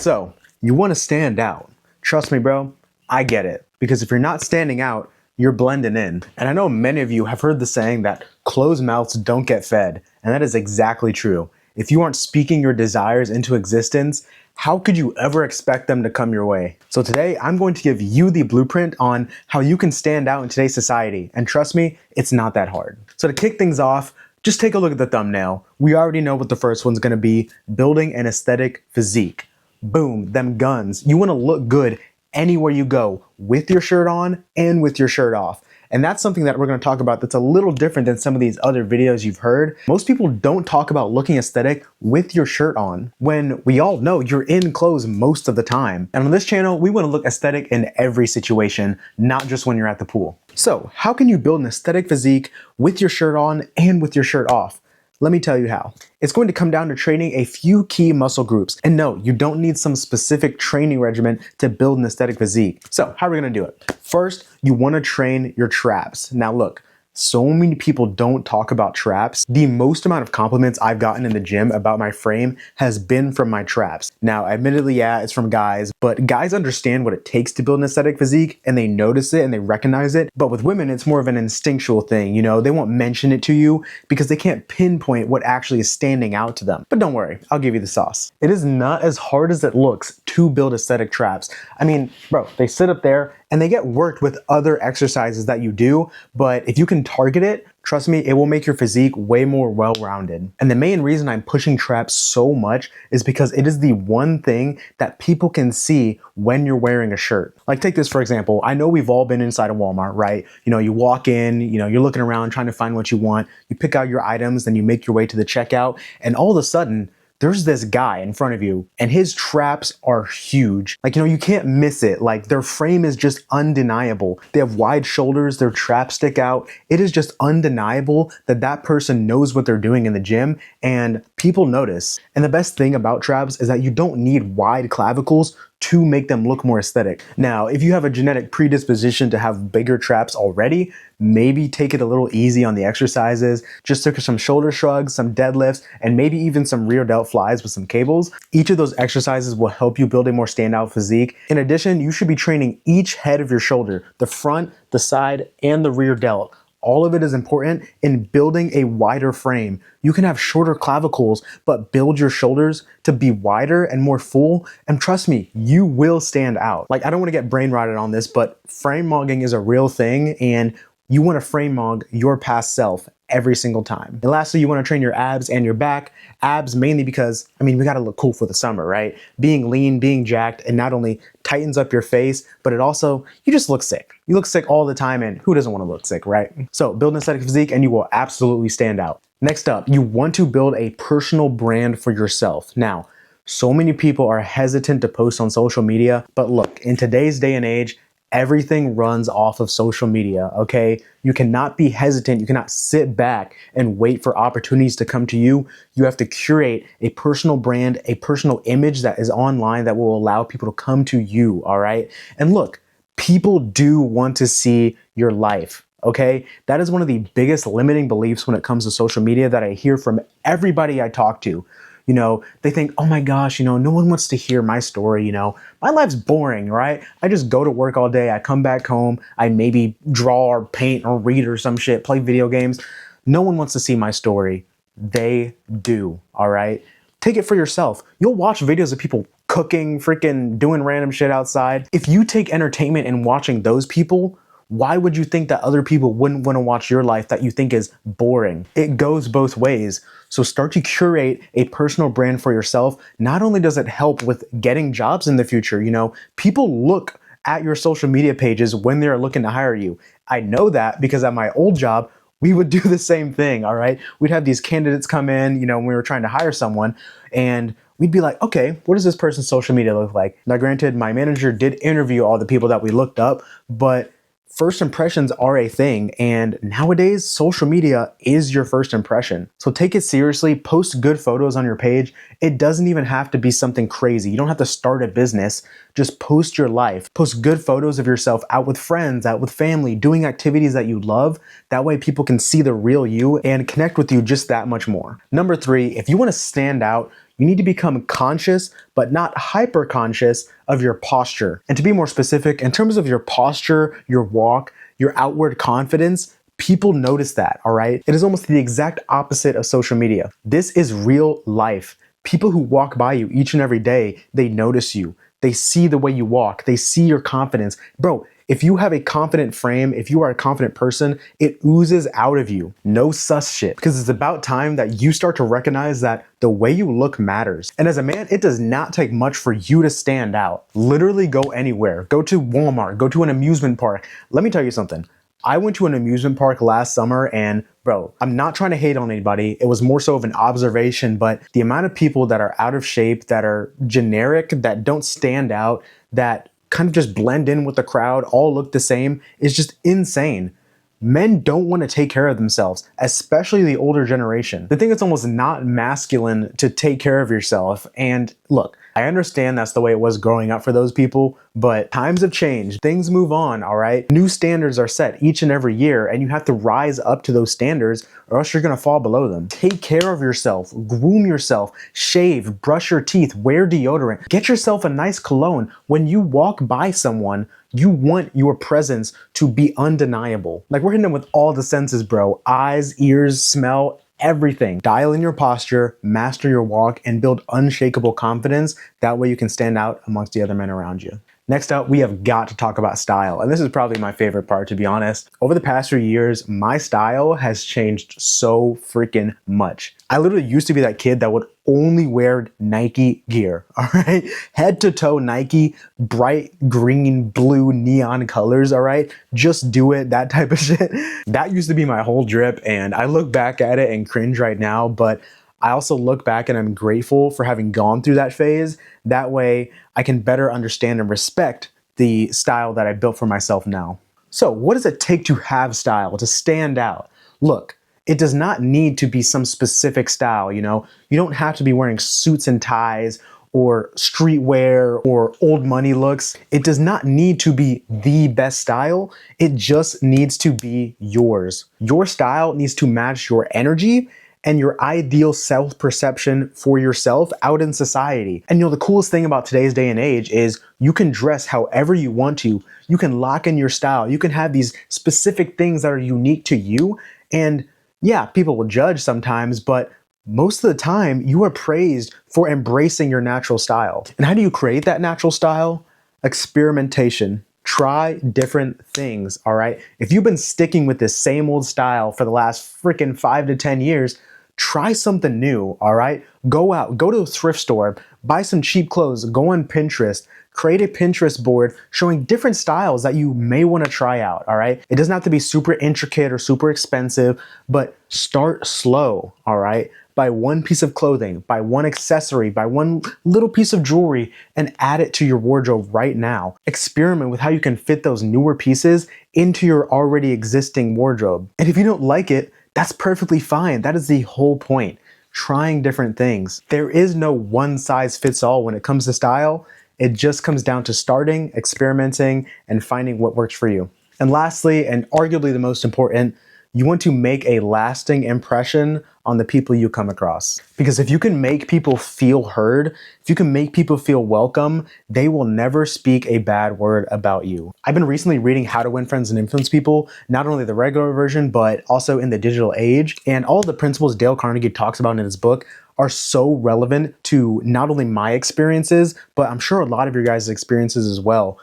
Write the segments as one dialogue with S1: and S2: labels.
S1: So, you want to stand out. Trust me, bro, I get it. Because if you're not standing out, you're blending in. And I know many of you have heard the saying that closed mouths don't get fed. And that is exactly true. If you aren't speaking your desires into existence, how could you ever expect them to come your way? So today, I'm going to give you the blueprint on how you can stand out in today's society. And trust me, it's not that hard. So to kick things off, just take a look at the thumbnail. We already know what the first one's gonna be: building an aesthetic physique. Boom, them guns. You wanna look good anywhere you go, with your shirt on and with your shirt off. And that's something that we're going to talk about that's a little different than some of these other videos you've heard. Most people don't talk about looking aesthetic with your shirt on, when we all know you're in clothes most of the time. And on this channel, we want to look aesthetic in every situation, not just when you're at the pool. So how can you build an aesthetic physique with your shirt on and with your shirt off? Let me tell you how. It's going to come down to training a few key muscle groups. And no, you don't need some specific training regimen to build an aesthetic physique. So how are we gonna do it? First, you wanna train your traps. Now look, so many people don't talk about traps. The most amount of compliments I've gotten in the gym about my frame has been from my traps. Now, admittedly, yeah, it's from guys, but guys understand what it takes to build an aesthetic physique and they notice it and they recognize it. But with women, it's more of an instinctual thing. You know, they won't mention it to you because they can't pinpoint what actually is standing out to them. But don't worry, I'll give you the sauce. It is not as hard as it looks to build aesthetic traps. I mean, bro, they sit up there and they get worked with other exercises that you do, but if you can target it, trust me, it will make your physique way more well-rounded. And the main reason I'm pushing traps so much is because it is the one thing that people can see when you're wearing a shirt. Like take this for example, I know we've all been inside a Walmart, right? You know, you walk in, you know, you're looking around trying to find what you want, you pick out your items, then you make your way to the checkout, and all of a sudden, there's this guy in front of you and his traps are huge. Like, you know, you can't miss it. Like their frame is just undeniable. They have wide shoulders, their traps stick out. It is just undeniable that that person knows what they're doing in the gym and people notice. And the best thing about traps is that you don't need wide clavicles to make them look more aesthetic. Now, if you have a genetic predisposition to have bigger traps already, maybe take it a little easy on the exercises. Just take some shoulder shrugs, some deadlifts, and maybe even some rear delt flies with some cables. Each of those exercises will help you build a more standout physique. In addition, you should be training each head of your shoulder, the front, the side, and the rear delt. All of it is important in building a wider frame. You can have shorter clavicles, but build your shoulders to be wider and more full. And trust me, you will stand out. Like, I don't want to get brain rotted on this, but frame mogging is a real thing and you want to frame mog your past self every single time. And lastly, you want to train your abs and your back. Abs mainly because, I mean, we got to look cool for the summer, right? Being lean, being jacked, and not only tightens up your face, but it also, you just look sick. You look sick all the time, and who doesn't want to look sick, right? So build an aesthetic physique and you will absolutely stand out. Next up, you want to build a personal brand for yourself. Now, so many people are hesitant to post on social media, but look, in today's day and age, everything runs off of social media, okay? You cannot be hesitant. You cannot sit back and wait for opportunities to come to you. You have to curate a personal brand, a personal image that is online that will allow people to come to you, all right? And look, people do want to see your life, okay? That is one of the biggest limiting beliefs when it comes to social media that I hear from everybody I talk to. You know, they think, oh my gosh, you know, no one wants to hear my story, you know, my life's boring, right? I just go to work all day, I come back home, I maybe draw or paint or read or some shit, play video games. No one wants to see my story. They do, all right? Take it for yourself. You'll watch videos of people cooking, freaking doing random shit outside. If you take entertainment in watching those people, why would you think that other people wouldn't want to watch your life that you think is boring? It goes both ways. So start to curate a personal brand for yourself. Not only does it help with getting jobs in the future, you know, people look at your social media pages when they're looking to hire you. I know that because at my old job, we would do the same thing, all right? We'd have these candidates come in, you know, when we were trying to hire someone, and we'd be like, okay, what does this person's social media look like? Now, granted, my manager did interview all the people that we looked up, but first impressions are a thing, and nowadays social media is your first impression. So take it seriously, post good photos on your page. It doesn't even have to be something crazy. You don't have to start a business. Just post your life. Post good photos of yourself out with friends, out with family, doing activities that you love. That way people can see the real you and connect with you just that much more. Number 3, if you want to stand out, You need to become conscious, but not hyper conscious of your posture. And to be more specific, in terms of your posture, your walk, your outward confidence, people notice that, all right? It is almost the exact opposite of social media. This is real life. People who walk by you each and every day, they notice you. They see the way you walk. They see your confidence. Bro, if you have a confident frame, if you are a confident person, it oozes out of you. No sus shit. Because it's about time that you start to recognize that the way you look matters. And as a man, it does not take much for you to stand out. Literally go anywhere. Go to Walmart. Go to an amusement park. Let me tell you something. I went to an amusement park last summer and bro, I'm not trying to hate on anybody. It was more so of an observation, but the amount of people that are out of shape, that are generic, that don't stand out, that kind of just blend in with the crowd, all look the same, is just insane. Men don't want to take care of themselves, especially the older generation. They think it's almost not masculine to take care of yourself. And look, I understand that's the way it was growing up for those people, but times have changed. Things move on, all right? New standards are set each and every year, and you have to rise up to those standards or else you're gonna fall below them. Take care of yourself, groom yourself, shave, brush your teeth, wear deodorant, get yourself a nice cologne. When you walk by someone, you want your presence to be undeniable. Like we're hitting them with all the senses, bro. Eyes, ears, smell, everything. Dial in your posture, master your walk, and build unshakable confidence. That way you can stand out amongst the other men around you. Next up, we have got to talk about style. And this is probably my favorite part, to be honest. Over the past few years, my style has changed so freaking much. I literally used to be that kid that would only wear Nike gear, all right? Head to toe Nike, bright green, blue, neon colors, all right? Just do it, that type of shit. That used to be my whole drip, and I look back at it and cringe right now, but I also look back and I'm grateful for having gone through that phase. That way I can better understand and respect the style that I built for myself now. So what does it take to have style, to stand out? Look, it does not need to be some specific style, you know? You don't have to be wearing suits and ties or streetwear or old money looks. It does not need to be the best style. It just needs to be yours. Your style needs to match your energy and your ideal self-perception for yourself out in society. And you know, the coolest thing about today's day and age is you can dress however you want to. You can lock in your style. You can have these specific things that are unique to you. And yeah, people will judge sometimes, but most of the time you are praised for embracing your natural style. And how do you create that natural style? Experimentation. Try different things, all right? If you've been sticking with this same old style for the last freaking 5 to 10 years, try something new, all right? Go out, go to a thrift store, buy some cheap clothes, go on Pinterest, create a Pinterest board showing different styles that you may want to try out, all right? It doesn't have to be super intricate or super expensive, but start slow, all right? Buy one piece of clothing, buy one accessory, buy one little piece of jewelry, and add it to your wardrobe right now. Experiment with how you can fit those newer pieces into your already existing wardrobe. And if you don't like it, that's perfectly fine. That is the whole point. Trying different things. There is no one size fits all when it comes to style. It just comes down to starting, experimenting, and finding what works for you. And lastly, and arguably the most important, you want to make a lasting impression on the people you come across. Because if you can make people feel heard, if you can make people feel welcome, they will never speak a bad word about you. I've been recently reading How to Win Friends and Influence People, not only the regular version, but also in the digital age. And all the principles Dale Carnegie talks about in his book are so relevant to not only my experiences, but I'm sure a lot of your guys' experiences as well.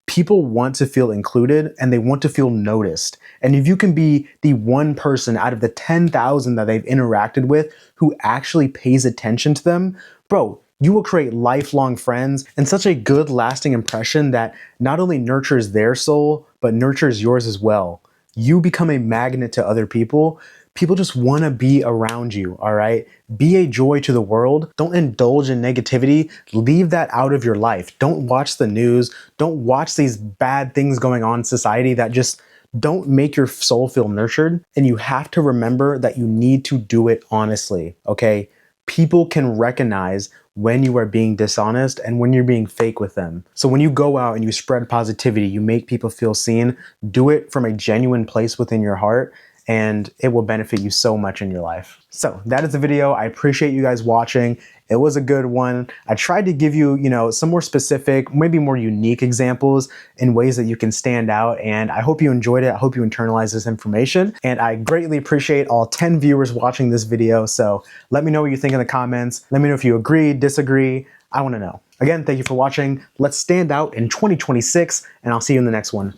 S1: People want to feel included and they want to feel noticed. And if you can be the one person out of the 10,000 that they've interacted with who actually pays attention to them, bro, you will create lifelong friends and such a good lasting impression that not only nurtures their soul, but nurtures yours as well. You become a magnet to other people. People just want to be around you, all right? Be a joy to the world. Don't indulge in negativity. Leave that out of your life. Don't watch the news. Don't watch these bad things going on in society that just don't make your soul feel nurtured. And you have to remember that you need to do it honestly, okay? People can recognize when you are being dishonest and when you're being fake with them. So when you go out and you spread positivity, you make people feel seen, do it from a genuine place within your heart. and it will benefit you so much in your life. So that is the video. I appreciate you guys watching. It was a good one. I tried to give you, some more specific, maybe more unique examples in ways that you can stand out, and I hope you enjoyed it. I hope you internalized this information, and I greatly appreciate all 10 viewers watching this video. So let me know what you think in the comments. Let me know if you agree, disagree. I want to know. Again, thank you for watching. Let's stand out in 2026, and I'll see you in the next one.